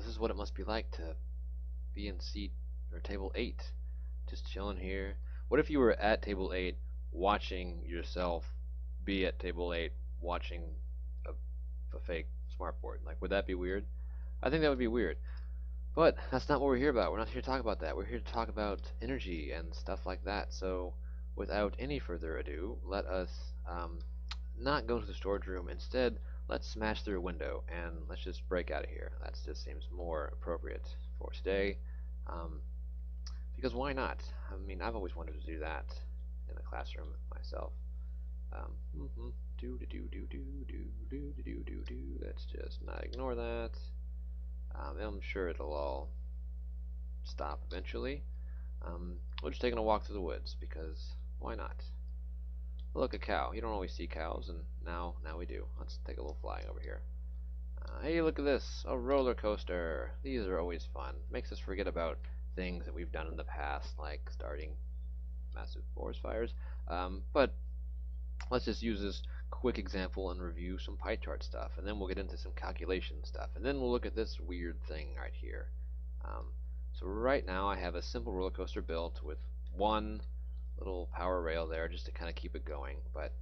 this is what it must be like to be in seat or table 8, just chilling here. What if you were at table 8 watching yourself be at table 8 watching a fake smartboard? Like, would that be weird? I think that would be weird. But that's not what we're here about. We're not here to talk about that. We're here to talk about energy and stuff like that. So, without any further ado, let us not go to the storage room. Instead, let's smash through a window and let's just break out of here. That just seems more appropriate for today. Um, because why not? I mean, I've always wanted to do that in a classroom myself. Do do do do do do do do do do. Let's just not ignore that. I'm sure it'll all stop eventually. We're just taking a walk through the woods because why not? Look, a cow. You don't always see cows, and now we do. Let's take a little flying over here. Hey, look at this, a roller coaster. These are always fun. Makes us forget about things that we've done in the past, like starting massive forest fires. But let's just use this quick example and review some pie chart stuff, and then we'll get into some calculation stuff, and then we'll look at this weird thing right here. So right now I have a simple roller coaster built with one little power rail there just to kind of keep it going, but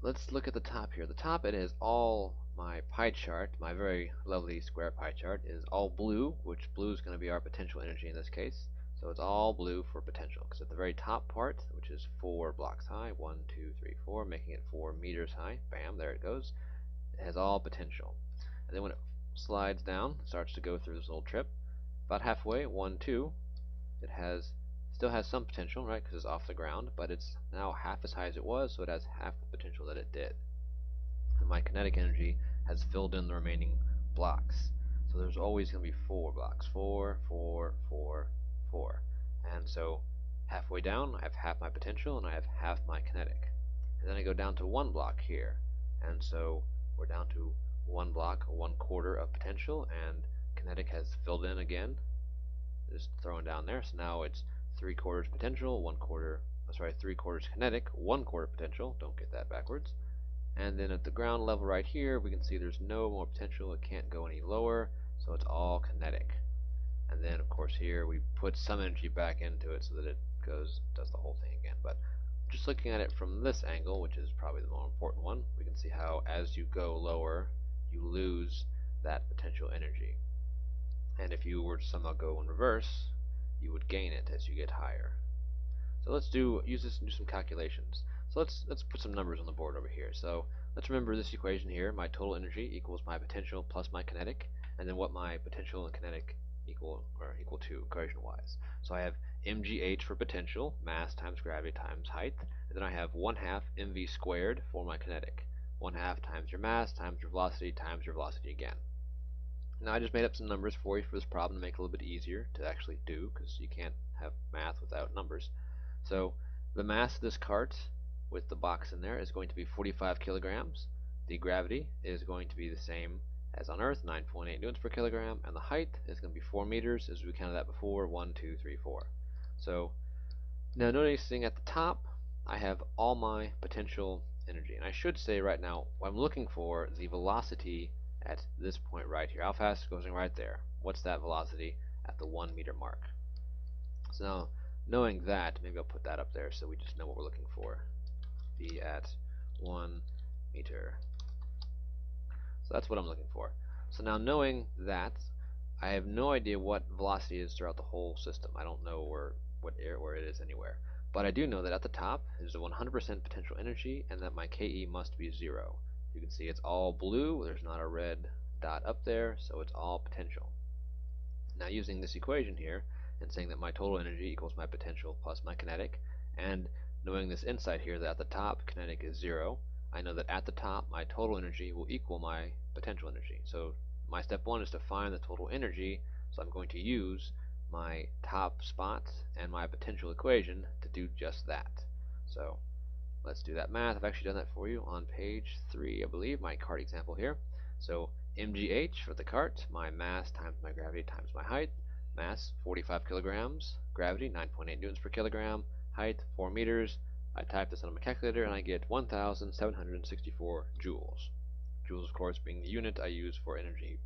let's look at the top here. The top, it is all my pie chart, my very lovely square pie chart, is all blue, which blue is going to be our potential energy in this case. So it's all blue for potential, because at the very top part, which is 4 blocks high, 1, 2, 3, 4, making it 4 meters high, bam, there it goes, it has all potential. And then when it slides down, it starts to go through this little trip, about halfway, 1, 2, it still has some potential, right, because it's off the ground, but it's now half as high as it was, so it has half the potential that it did. And my kinetic energy has filled in the remaining blocks. So there's always going to be 4 blocks. 4, 4, 4, 4. And so halfway down, I have half my potential, and I have half my kinetic. And then I go down to 1 block here. And so we're down to 1 block, 1/4 of potential, and kinetic has filled in again. Just throwing down there. So now it's 3/4 potential, 1/4, sorry, 3/4 kinetic, 1/4 potential. Don't get that backwards. And then at the ground level right here, we can see there's no more potential. It can't go any lower, so it's all kinetic. And then, of course, here we put some energy back into it so that it does the whole thing again. But just looking at it from this angle, which is probably the more important one, we can see how as you go lower, you lose that potential energy. And if you were to somehow go in reverse, you would gain it as you get higher. So let's use this and do some calculations. So let's put some numbers on the board over here. So let's remember this equation here. My total energy equals my potential plus my kinetic, and then what my potential and kinetic equal to equation-wise. So I have mgh for potential, mass times gravity times height, and then I have 1/2 mv squared for my kinetic. 1/2 times your mass times your velocity again. Now I just made up some numbers for you for this problem to make it a little bit easier to actually do, because you can't have math without numbers. So the mass of this cart with the box in there is going to be 45 kilograms. The gravity is going to be the same as on Earth, 9.8 newtons per kilogram, and the height is going to be 4 meters, as we counted that before, 1, 2, 3, 4. So now noticing at the top, I have all my potential energy, and I should say right now, I'm looking for the velocity at this point right here. How fast? Goes right there. What's that velocity at the 1 meter mark? So now, knowing that, maybe I'll put that up there so we just know what we're looking for. Be at 1 meter. So that's what I'm looking for. So now knowing that, I have no idea what velocity is throughout the whole system. I don't know where it is anywhere. But I do know that at the top is a 100% potential energy, and that my KE must be 0. You can see it's all blue. There's not a red dot up there, so it's all potential. Now using this equation here, and saying that my total energy equals my potential plus my kinetic, and knowing this insight here that at the top kinetic is 0, I know that at the top my total energy will equal my potential energy. So my step 1 is to find the total energy, so I'm going to use my top spot and my potential equation to do just that. So let's do that math. I've actually done that for you on page 3, I believe, my cart example here. So mgh for the cart, my mass times my gravity times my height. Mass 45 kilograms, gravity 9.8 newtons per kilogram, height 4 meters. I type this on my calculator and I get 1,764 joules. Joules, of course, being the unit I use for energy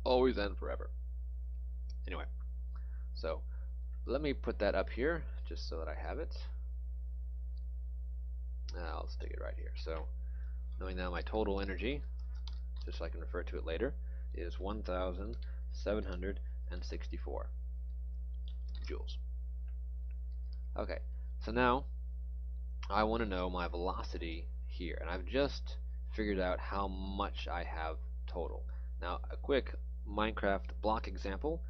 always and forever. Anyway, so let me put that up here just so that I have it. I'll stick it right here. So knowing now my total energy, just so I can refer to it later, is 1,764 joules. Okay, so now I want to know my velocity here, and I've just figured out how much I have total. Now, a quick Minecraft block example.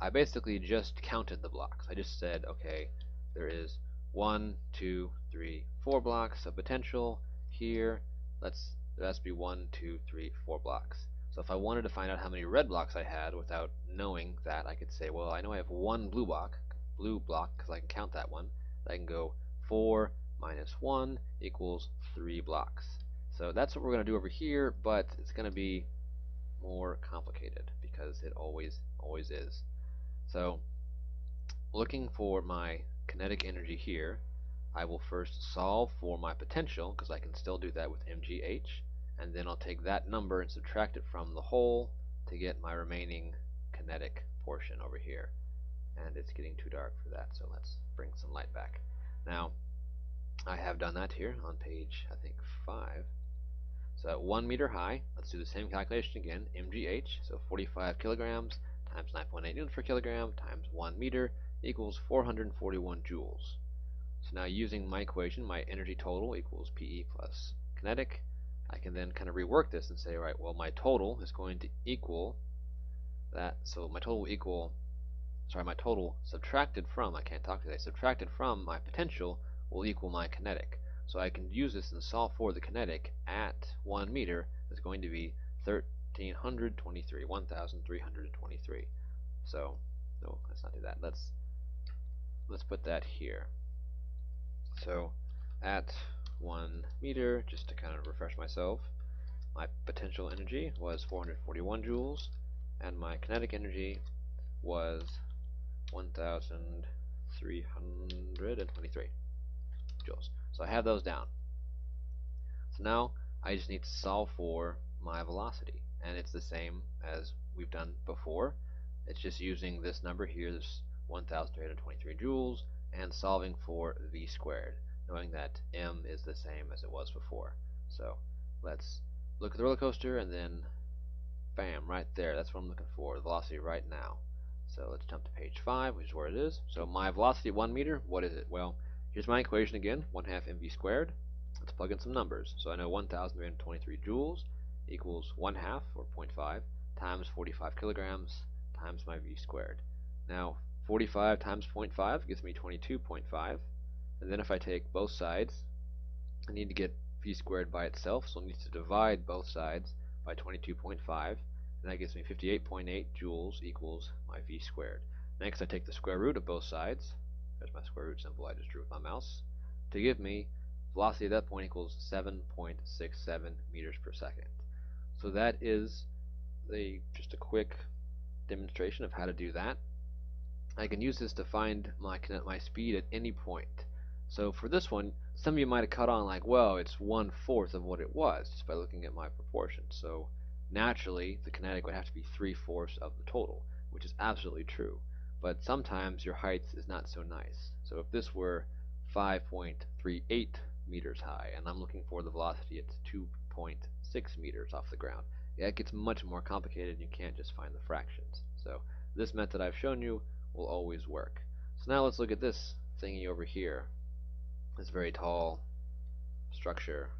I basically just counted the blocks. I just said, okay, there is 1, 2, 3, 4 blocks of potential here. There has to be 1, 2, 3, 4 blocks. So if I wanted to find out how many red blocks I had without knowing that, I could say, well, I know I have one blue block because I can count that one. I can go 4 minus 1 equals 3 blocks. So that's what we're going to do over here, but it's going to be more complicated because it always is. So looking for my kinetic energy here, I will first solve for my potential because I can still do that with mgh, and then I'll take that number and subtract it from the whole to get my remaining kinetic portion over here. And it's getting too dark for that, so let's bring some light back. Now, I have done that here on page, I think, 5. So at 1 meter high, let's do the same calculation again, mgh, so 45 kilograms times 9.8 newtons per kilogram times 1 meter equals 441 joules. So now using my equation, my energy total equals PE plus kinetic. I can then kind of rework this and say, right, well, my total is going to equal that. So my total will equal, my total subtracted from, I can't talk today, subtracted from my potential will equal my kinetic. So I can use this and solve for the kinetic at 1 meter is going to be 1,323. So, no, let's not do that. Let's put that here. So at 1 meter, just to kind of refresh myself, my potential energy was 441 joules, and my kinetic energy was 1,323 joules. So I have those down. So now I just need to solve for my velocity, and it's the same as we've done before. It's just using this number here, this 1,323 joules, and solving for v squared, knowing that m is the same as it was before. So let's look at the roller coaster, and then bam, right there, that's what I'm looking for, the velocity right now. So let's jump to page 5, which is where it is. So my velocity at 1 meter, what is it? Well, here's my equation again, 1/2 mv squared. Let's plug in some numbers. So I know 1,323 joules equals 1/2, or 0.5, times 45 kilograms times my v squared. Now, 45 times 0.5 gives me 22.5. And then if I take both sides, I need to get v squared by itself, so I need to divide both sides by 22.5. And that gives me 58.8 joules equals my v squared. Next, I take the square root of both sides. There's my square root symbol I just drew with my mouse, to give me velocity at that point equals 7.67 meters per second. So that is just a quick demonstration of how to do that. I can use this to find my speed at any point. So for this one, some of you might have caught on like, well, it's 1/4 of what it was just by looking at my proportions. So naturally, the kinetic would have to be 3/4 of the total, which is absolutely true. But sometimes your height is not so nice. So if this were 5.38 meters high, and I'm looking for the velocity at 2.6 meters off the ground, it gets much more complicated, and you can't just find the fractions. So this method I've shown you will always work. So now let's look at this thingy over here, this very tall structure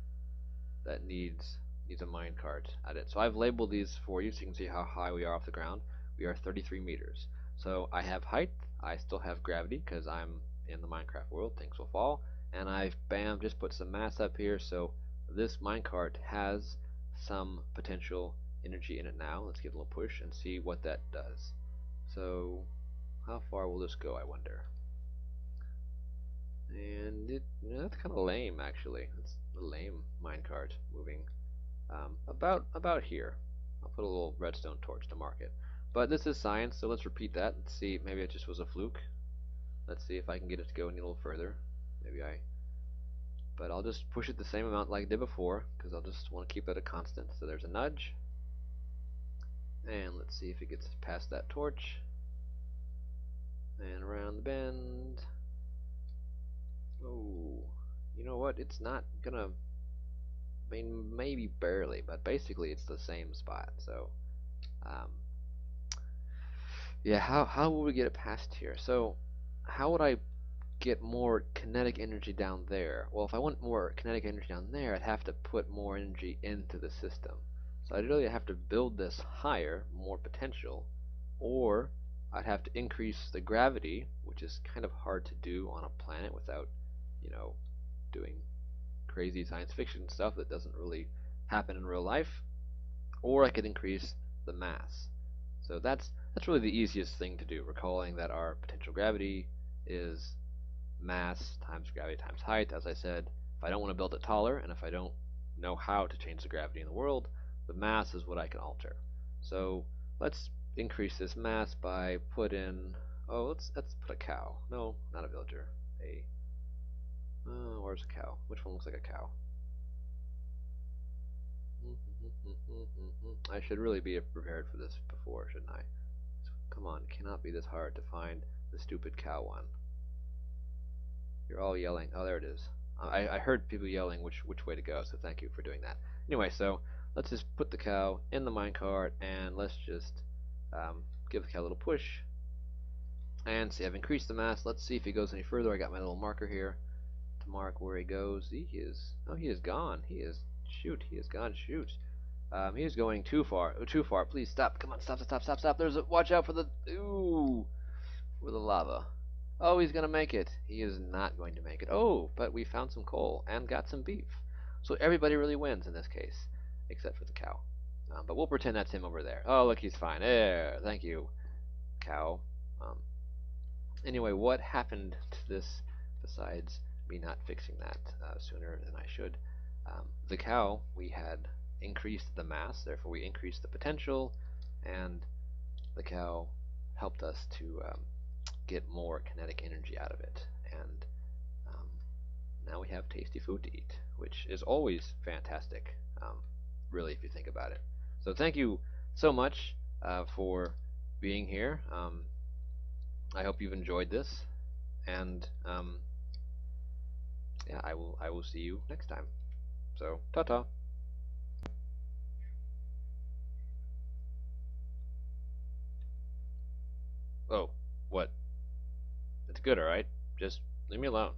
that needs a minecart at it. So I've labeled these for you so you can see how high we are off the ground. We are 33 meters. So I have height, I still have gravity because I'm in the Minecraft world, things will fall, and I've just put some mass up here, so this minecart has some potential energy in it now. Let's give it a little push and see what that does. So how far will this go, I wonder? And that's kind of lame, actually. It's a lame minecart moving about here. I'll put a little redstone torch to mark it. But this is science, so let's repeat that and see. Maybe it just was a fluke. Let's see if I can get it to go any little further. But I'll just push it the same amount like I did before, because I'll just want to keep it a constant. So there's a nudge. And let's see if it gets past that torch. And around the bend. Oh, you know what? It's not gonna. I mean, maybe barely, but basically it's the same spot. So, um, yeah. How would we get it past here? So, how would I get more kinetic energy down there? Well, if I want more kinetic energy down there, I'd have to put more energy into the system. So I'd really have to build this higher, more potential, or I'd have to increase the gravity, which is kind of hard to do on a planet without, you know, doing crazy science fiction stuff that doesn't really happen in real life, or I could increase the mass. So that's really the easiest thing to do, recalling that our potential gravity is mass times gravity times height. As I said, if I don't want to build it taller, and if I don't know how to change the gravity in the world, the mass is what I can alter. So let's increase this mass by let's put a cow. No, not a villager. Where's a cow? Which one looks like a cow? I should really be prepared for this before, shouldn't I? Come on, it cannot be this hard to find the stupid cow one. You're all yelling. Oh, there it is. I heard people yelling which way to go, so thank you for doing that. Anyway, so let's just put the cow in the minecart, and let's just give the cow a little push. And see, I've increased the mass. Let's see if he goes any further. I got my little marker here to mark where he goes. He is gone. He is gone. Shoot. He is going too far. Oh, too far. Please stop. Come on, stop. Watch out for the, for the lava. Oh, he's gonna make it. He is not going to make it. Oh, but we found some coal and got some beef. So everybody really wins in this case, except for the cow. But we'll pretend that's him over there. Oh, look, he's fine. There. Thank you, cow. Um, anyway, what happened to this besides me not fixing that sooner than I should? The cow, we had increased the mass, therefore we increased the potential, and the cow helped us to get more kinetic energy out of it. And um, now we have tasty food to eat, which is always fantastic, really, if you think about it. So thank you so much for being here. I hope you've enjoyed this, and yeah, I will see you next time. So ta-ta. Oh, what? It's good, all right. Just leave me alone.